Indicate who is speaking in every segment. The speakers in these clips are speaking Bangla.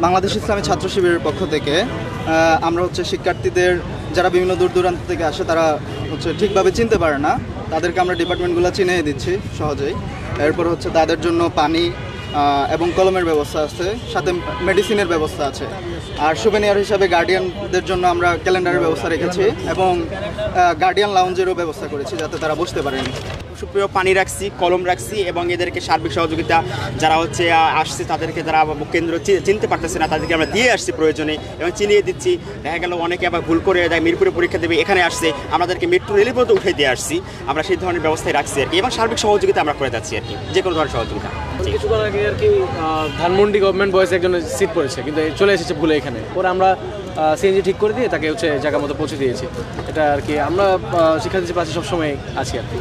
Speaker 1: বাংলাদেশ ইসলামী ছাত্র শিবিরের পক্ষ থেকে আমরা হচ্ছে শিক্ষার্থীদের যারা বিভিন্ন দূর দূরান্ত থেকে আসে তারা হচ্ছে ঠিকভাবে চিনতে পারে না, তাদেরকে আমরা ডিপার্টমেন্টগুলো চিনিয়ে দিচ্ছি সহজেই। এরপর হচ্ছে তাদের জন্য পানি এবং কলমের ব্যবস্থা আছে, সাথে মেডিসিনের ব্যবস্থা আছে। আর সুভেনিয়ার হিসাবে গার্ডিয়ানদের জন্য আমরা ক্যালেন্ডারের ব্যবস্থা রেখেছি এবং গার্ডিয়ান লাউঞ্জেরও ব্যবস্থা করেছি যাতে তারা বসতে পারেন।
Speaker 2: সুপ্রিয় পানি রাখছি, কলম রাখছি এবং এদেরকে সার্বিক সহযোগিতা যারা হচ্ছে আসছে তাদেরকে যারা কেন্দ্র চিনতে পারতেছে না তাদেরকে আমরা দিয়ে আসছি প্রয়োজনে এবং চিনিয়ে দিচ্ছি। দেখা গেল অনেকে আবার ভুল করে মিরপুরে পরীক্ষা দেবে এখানে আসছে, আমাদেরকে মেট্রো রেলের মধ্যে উঠে দিয়ে আসছি। আমরা সেই ধরনের ব্যবস্থায় রাখছি আর কি, এবং সার্বিক সহযোগিতা আমরা করে যাচ্ছি আর কি, যে কোনো ধরনের সহযোগিতা।
Speaker 3: কিছুক্ষণ আগে আর কি ধানমন্ডি গভর্নমেন্ট বয়েসে একজনের সিট পড়েছে, কিন্তু চলে এসেছে ভুলে এখানে। পরে আমরা সিএনজি ঠিক করে দিয়ে তাকে হচ্ছে জায়গা মতো পৌঁছে দিয়েছি। এটা আর কি আমরা শিক্ষার্থীদের পাশে সবসময় আছি আর কি।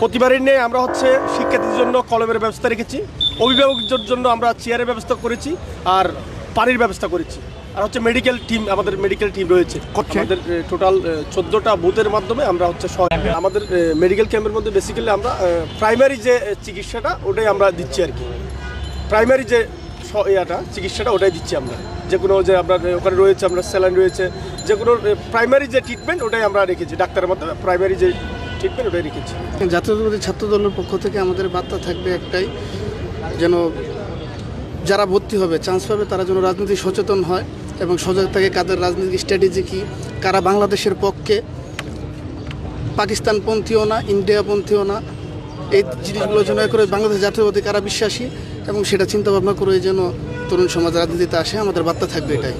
Speaker 4: প্রতিবারই নিয়ে আমরা হচ্ছে শিক্ষার্থীদের জন্য কলমের ব্যবস্থা রেখেছি, অভিভাবকদের জন্য আমরা চেয়ারের ব্যবস্থা করেছি আর পানির ব্যবস্থা করেছি। আর হচ্ছে মেডিকেল টিম, আমাদের মেডিকেল টিম রয়েছে। আমাদের টোটাল 14টা বুথের মাধ্যমে আমরা হচ্ছে আমাদের মেডিকেল ক্যাম্পের মধ্যে বেসিক্যালি আমরা প্রাইমারি যে চিকিৎসাটা ওটাই আমরা দিচ্ছি আর কি। প্রাইমারি যে চিকিৎসাটা ওটাই দিচ্ছি আমরা, যে কোনো যে আপনার ওখানে রয়েছে আমরা স্যালাইন রয়েছে, যে কোনো প্রাইমারি যে ট্রিটমেন্ট ওটাই আমরা রেখেছি। ডাক্তারের মাধ্যমে প্রাইমারি যে ট্রিটমেন্ট ওটাই রেখেছি।
Speaker 5: জাতীয়তাবাদী ছাত্র দলের পক্ষ থেকে আমাদের বার্তা থাকবে একটাই, যেন যারা ভর্তি হবে চান্স পাবে তারা যেন রাজনীতি সচেতন হয় এবং সজাগ থাকে কাদের রাজনৈতিক স্ট্র্যাটেজি কী, কারা বাংলাদেশের পক্ষে, পাকিস্তানপন্থীও না, ইন্ডিয়াপন্থীও না। এই জিনিসগুলো যেন করে বাংলাদেশ জাতীয়তাবাদী কারা বিশ্বাসী এবং সেটা চিন্তাভাবনা করে যেন তরুণ সমাজ রাজনীতিতে আসে। আমাদের বার্তা থাকবে এটাই।